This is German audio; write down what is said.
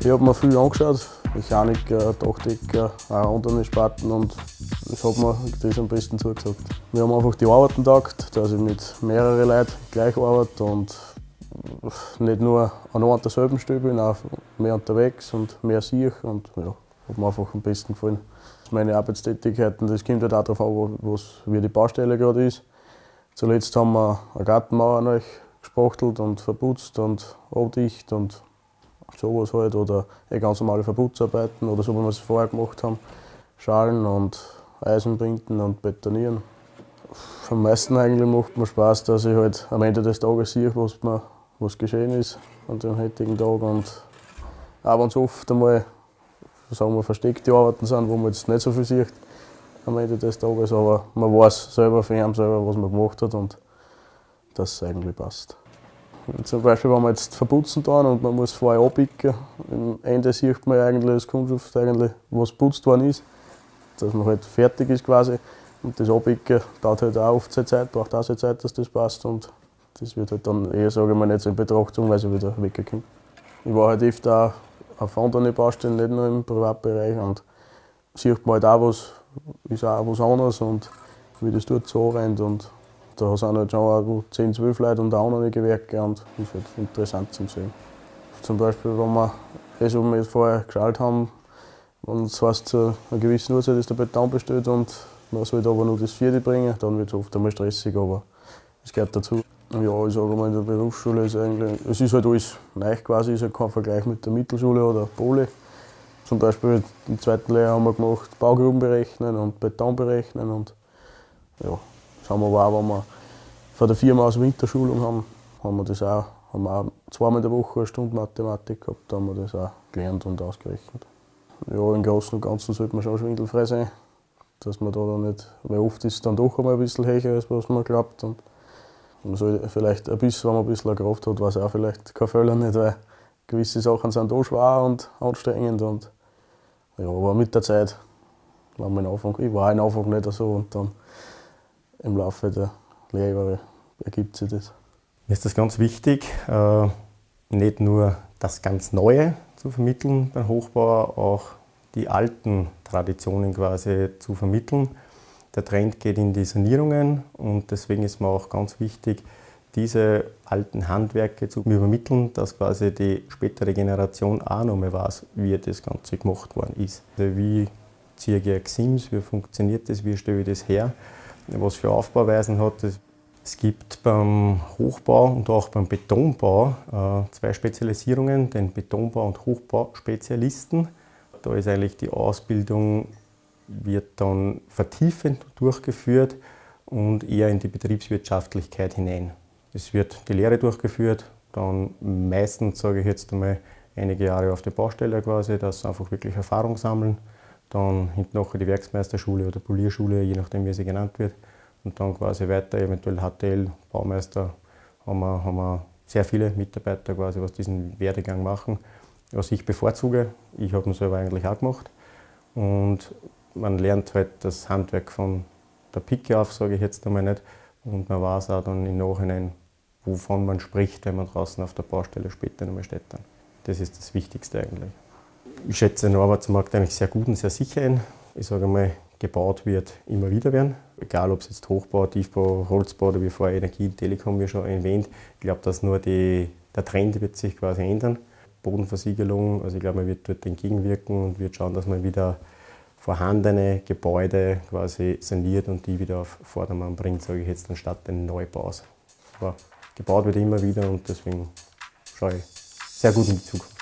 Ich habe mir viel angeschaut, Mechaniker, Dachdecker, auch andere Sparten, und das hat mir das am besten zugesagt. Wir haben einfach die Arbeiten getaugt, dass ich mit mehreren Leuten gleich arbeite und nicht nur an einem und derselben Stelle bin, auch mehr unterwegs und mehr sehe, und ja, hat mir einfach am besten gefallen. Meine Arbeitstätigkeiten, das kommt halt auch darauf an, wie die Baustelle gerade ist. Zuletzt haben wir eine Gartenmauer neu gespachtelt und verputzt und abdicht und sowas halt, oder ganz normale Verputzarbeiten oder so, wie wir es vorher gemacht haben. Schalen und Eisen binden und betonieren. Am meisten eigentlich macht mir Spaß, dass ich halt am Ende des Tages sehe, was geschehen ist an dem heutigen Tag, und auch wenn es oft einmal, sagen wir, versteckte Arbeiten sind, wo man jetzt nicht so viel sieht am Ende des Tages, aber man weiß selber von ihm selber, was man gemacht hat, und das eigentlich passt. Zum Beispiel, wenn wir jetzt verputzen tun und man muss vorher abbiegen, am Ende sieht man eigentlich als Kundschaft eigentlich, was geputzt worden ist, dass man halt fertig ist quasi. Und das Abbiegen dauert halt auch oft seine Zeit, braucht auch seine Zeit, dass das passt, und das wird halt dann eher, sage ich mal, nicht so in Betracht gezogen, weil es wieder wegkommt. Ich war halt öfter auch auf anderen Baustellen, nicht nur im Privatbereich, und sieht man halt auch, was ist auch was anderes und wie das dort so anrennt. Und da sind halt schon auch 10, 12 Leute und auch andere Gewerke, und das ist halt interessant zum Sehen. Zum Beispiel, wenn wir so wie wir vorher geschaut haben, und es heißt, zu einer gewissen Uhrzeit ist der Beton bestellt und man sollte aber nur das Vierte bringen, dann wird es oft einmal stressig, aber es gehört dazu. Ja, ich sage mal, in der Berufsschule ist eigentlich, es ist halt alles neu quasi, ist halt kein Vergleich mit der Mittelschule oder Poli. Zum Beispiel im zweiten Lehrjahr haben wir gemacht Baugruben berechnen und Beton berechnen, und ja, das haben wir aber auch, wenn wir von der Firma aus Winterschulung haben wir auch zweimal in der Woche eine Stunde Mathematik gehabt, da haben wir das auch gelernt und ausgerechnet. Ja, im Großen und Ganzen sollte man schon schwindelfrei sein, dass man da nicht, weil oft ist es dann doch einmal ein bisschen höher, als was man glaubt. Und man soll vielleicht ein bisschen, wenn man ein bisschen Kraft hat, weiß auch vielleicht kein Fehler nicht, weil gewisse Sachen sind auch schwer und anstrengend. Und ja, aber mit der Zeit, wenn man ich war am Anfang nicht so, und dann im Laufe der Lehrjahre ergibt sich das. Mir ist das ganz wichtig, nicht nur das ganz Neue zu vermitteln beim Hochbau, auch die alten Traditionen quasi zu vermitteln. Der Trend geht in die Sanierungen, und deswegen ist mir auch ganz wichtig, diese alten Handwerke zu übermitteln, dass quasi die spätere Generation auch noch mal weiß, wie das Ganze gemacht worden ist. Also wie ziehe ich ein Gsims, wie funktioniert das, wie stelle ich das her, was für Aufbauweisen hat das. Es gibt beim Hochbau und auch beim Betonbau zwei Spezialisierungen, den Betonbau- und Hochbauspezialisten. Da ist eigentlich die Ausbildung, wird dann vertiefend durchgeführt und eher in die Betriebswirtschaftlichkeit hinein. Es wird die Lehre durchgeführt, dann meistens, sage ich jetzt einmal, einige Jahre auf der Baustelle quasi, dass sie einfach wirklich Erfahrung sammeln. Dann hinten nachher die Werksmeisterschule oder Polierschule, je nachdem wie sie genannt wird. Und dann quasi weiter, eventuell HTL, Baumeister, haben wir sehr viele Mitarbeiter quasi, was diesen Werdegang machen. Was ich bevorzuge, ich habe ihn selber eigentlich auch gemacht. Und man lernt halt das Handwerk von der Pike auf, sage ich jetzt einmal nicht. Und man weiß auch dann im Nachhinein, wovon man spricht, wenn man draußen auf der Baustelle später nochmal steht. Das ist das Wichtigste eigentlich. Ich schätze den Arbeitsmarkt eigentlich sehr gut und sehr sicher ein. Ich sage mal, gebaut wird immer wieder werden. Egal ob es jetzt Hochbau, Tiefbau, Holzbau oder wie vorher Energie, Telekom wie schon erwähnt. Ich glaube, dass nur der Trend wird sich quasi ändern. Bodenversiegelung, also ich glaube, man wird dort entgegenwirken und wird schauen, dass man wieder vorhandene Gebäude quasi saniert und die wieder auf Vordermann bringt, sage ich jetzt, anstatt den Neubaus. Aber gebaut wird immer wieder, und deswegen schaue ich sehr gut in die Zukunft.